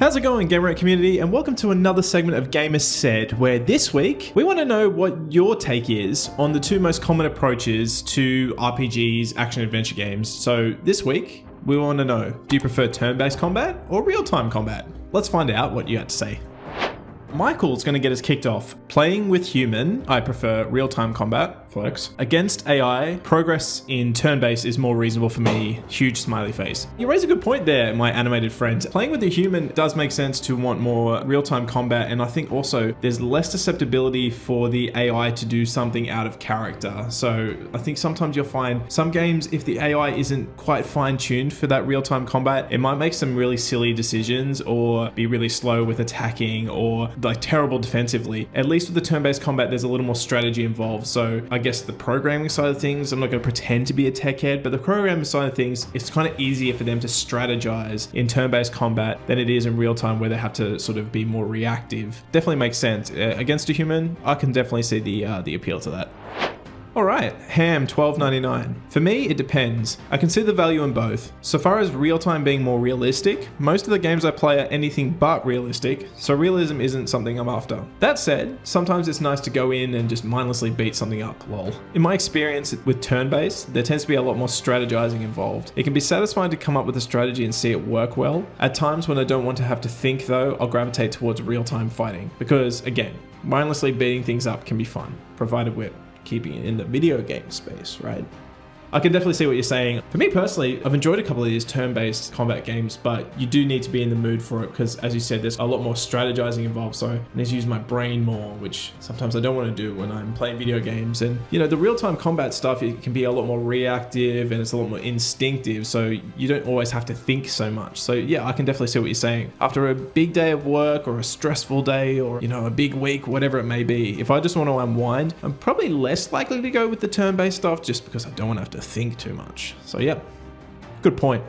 How's it going, Gamer community, and welcome to another segment of Gamers Said, where this week we want to know what your take is on the two most common approaches to RPGs, action-adventure games. So this week, we want to know, do you prefer turn-based combat or real-time combat? Let's find out what you had to say. Michael's going to get us kicked off. Playing with human, I prefer real-time combat, flex. Against AI, progress in turn-based is more reasonable for me, huge smiley face. You raise a good point there, my animated friends. Playing with a human does make sense to want more real-time combat, and I think also there's less susceptibility for the AI to do something out of character. So I think sometimes you'll find some games, if the AI isn't quite fine-tuned for that real-time combat, it might make some really silly decisions or be really slow with attacking or like terrible defensively. At least with the turn-based combat, there's a little more strategy involved. So I guess the programming side of things, I'm not going to pretend to be a tech head, but the programming side of things, it's kind of easier for them to strategize in turn-based combat than it is in real time where they have to sort of be more reactive. Definitely makes sense. Against a human, I can definitely see the appeal to that. Alright, Ham $12.99. For me, it depends. I can see the value in both. So far as real-time being more realistic, most of the games I play are anything but realistic, so realism isn't something I'm after. That said, sometimes it's nice to go in and just mindlessly beat something up, lol. In my experience with turn-based, there tends to be a lot more strategizing involved. It can be satisfying to come up with a strategy and see it work well. At times when I don't want to have to think though, I'll gravitate towards real-time fighting, because again, mindlessly beating things up can be fun, provided we're keeping it in the video game space, right? I can definitely see what you're saying. For me personally, I've enjoyed a couple of these turn-based combat games, but you do need to be in the mood for it because, as you said, there's a lot more strategizing involved, so I need to use my brain more, which sometimes I don't want to do when I'm playing video games. And, you know, the real-time combat stuff, it can be a lot more reactive and it's a lot more instinctive, so you don't always have to think so much. So yeah, I can definitely see what you're saying. After a big day of work or a stressful day or, you know, a big week, whatever it may be, if I just want to unwind, I'm probably less likely to go with the turn-based stuff just because I don't want to have to think too much. So yeah, good point.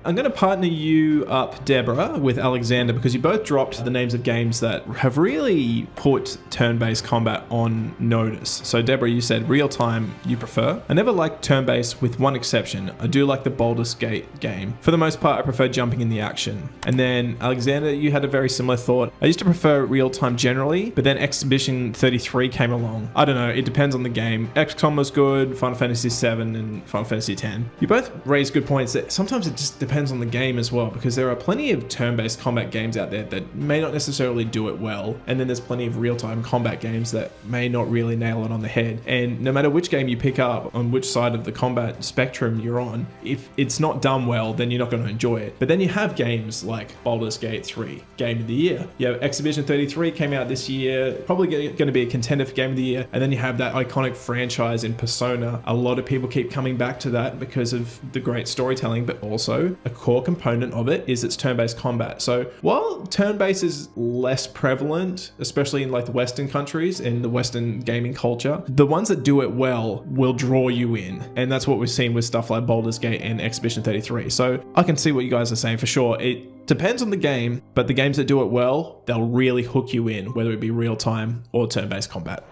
I'm going to partner you up, Deborah, with Alexander because you both dropped the names of games that have really put turn-based combat on notice. So Deborah, you said real-time you prefer. I never liked turn-based with one exception. I do like the Baldur's Gate game. For the most part, I prefer jumping in the action. And then Alexander, you had a very similar thought. I used to prefer real-time generally, but then Exhibition 33 came along. I don't know, it depends on the game. XCOM was good, Final Fantasy 7 and Final Fantasy 10. You both raised good points that sometimes it just depends on the game as well, because there are plenty of turn-based combat games out there that may not necessarily do it well, and then there's plenty of real-time combat games that may not really nail it on the head. And no matter which game you pick up, on which side of the combat spectrum you're on, if it's not done well, then you're not going to enjoy it. But then you have games like Baldur's Gate 3, Game of the Year. You have Exhibition 33 came out this year, probably going to be a contender for Game of the Year. And then you have that iconic franchise in Persona. A lot of people keep coming back to that because of the great storytelling, but also a core component of it is its turn-based combat. So while turn-based is less prevalent, especially in like the Western countries, in the Western gaming culture, the ones that do it well will draw you in. And that's what we've seen with stuff like Baldur's Gate and Exhibition 33. So I can see what you guys are saying for sure. It depends on the game, but the games that do it well, they'll really hook you in, whether it be real-time or turn-based combat.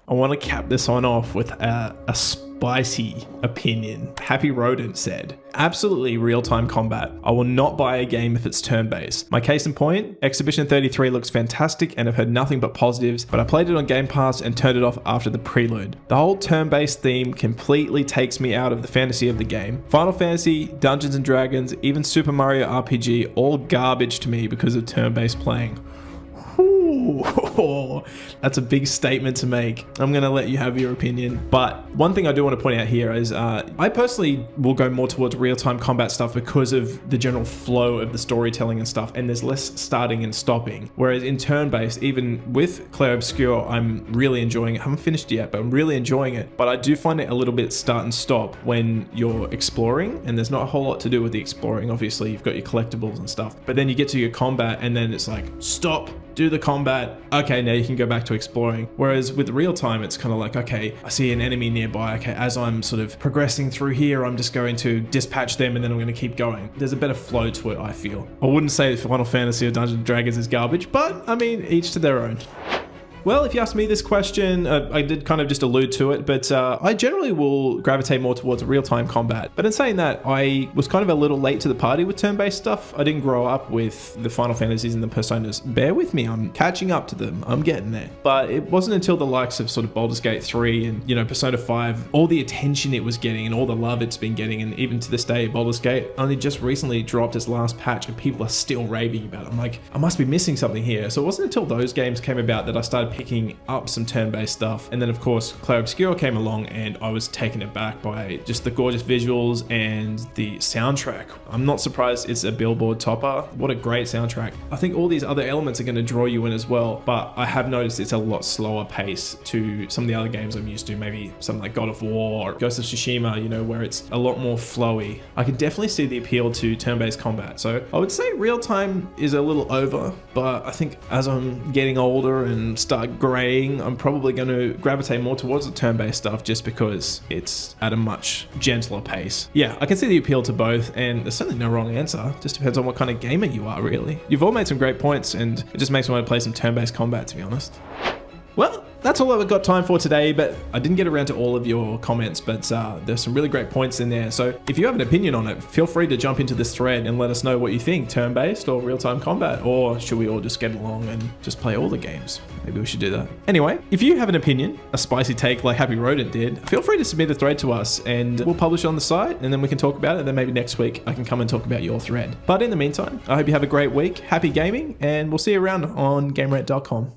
I want to cap this one off with a spicy opinion. Happy Rodent said, absolutely real-time combat. I will not buy a game if it's turn-based. My case in point, Exhibition 33 looks fantastic and I've heard nothing but positives, but I played it on Game Pass and turned it off after the prelude. The whole turn-based theme completely takes me out of the fantasy of the game. Final Fantasy, Dungeons & Dragons, even Super Mario RPG, all garbage to me because of turn-based playing. Ooh, that's a big statement to make. I'm going to let you have your opinion. But one thing I do want to point out here is I personally will go more towards real-time combat stuff because of the general flow of the storytelling and stuff, and there's less starting and stopping. Whereas in turn-based, even with Clair Obscur, I'm really enjoying it. I haven't finished it yet, but I'm really enjoying it. But I do find it a little bit start and stop when you're exploring, and there's not a whole lot to do with the exploring. Obviously, you've got your collectibles and stuff, but then you get to your combat and then it's like, stop, do the combat. Okay, now you can go back to exploring. Whereas with real time, it's kind of like, okay, I see an enemy nearby. Okay, as I'm sort of progressing through here, I'm just going to dispatch them and then I'm going to keep going. There's a better flow to it, I feel. I wouldn't say Final Fantasy or Dungeons & Dragons is garbage, but I mean, each to their own. Well, if you ask me this question, I did kind of just allude to it, but I generally will gravitate more towards real-time combat. But in saying that, I was kind of a little late to the party with turn-based stuff. I didn't grow up with the Final Fantasies and the Personas. Bear with me, I'm catching up to them. I'm getting there. But it wasn't until the likes of sort of Baldur's Gate 3 and, you know, Persona 5, all the attention it was getting and all the love it's been getting, and even to this day, Baldur's Gate only just recently dropped its last patch and people are still raving about it. I'm like, I must be missing something here. So it wasn't until those games came about that I started picking up some turn-based stuff. And then of course, Clair Obscura came along and I was taken aback by just the gorgeous visuals and the soundtrack. I'm not surprised it's a Billboard topper. What a great soundtrack. I think all these other elements are going to draw you in as well, but I have noticed it's a lot slower pace to some of the other games I'm used to, maybe something like God of War or Ghost of Tsushima, you know, where it's a lot more flowy. I can definitely see the appeal to turn-based combat. So I would say real-time is a little over, but I think as I'm getting older and start graying, I'm probably going to gravitate more towards the turn-based stuff just because it's at a much gentler pace. Yeah, I can see the appeal to both, and there's certainly no wrong answer. Just depends on what kind of gamer you are, really. You've all made some great points, and it just makes me want to play some turn-based combat, to be honest. Well, that's all I've got time for today, but I didn't get around to all of your comments, but there's some really great points in there. So if you have an opinion on it, feel free to jump into this thread and let us know what you think, turn-based or real-time combat, or should we all just get along and just play all the games? Maybe we should do that. Anyway, if you have an opinion, a spicy take like Happy Rodent did, feel free to submit a thread to us and we'll publish it on the site and then we can talk about it. And then maybe next week I can come and talk about your thread. But in the meantime, I hope you have a great week, happy gaming, and we'll see you around on GameRant.com.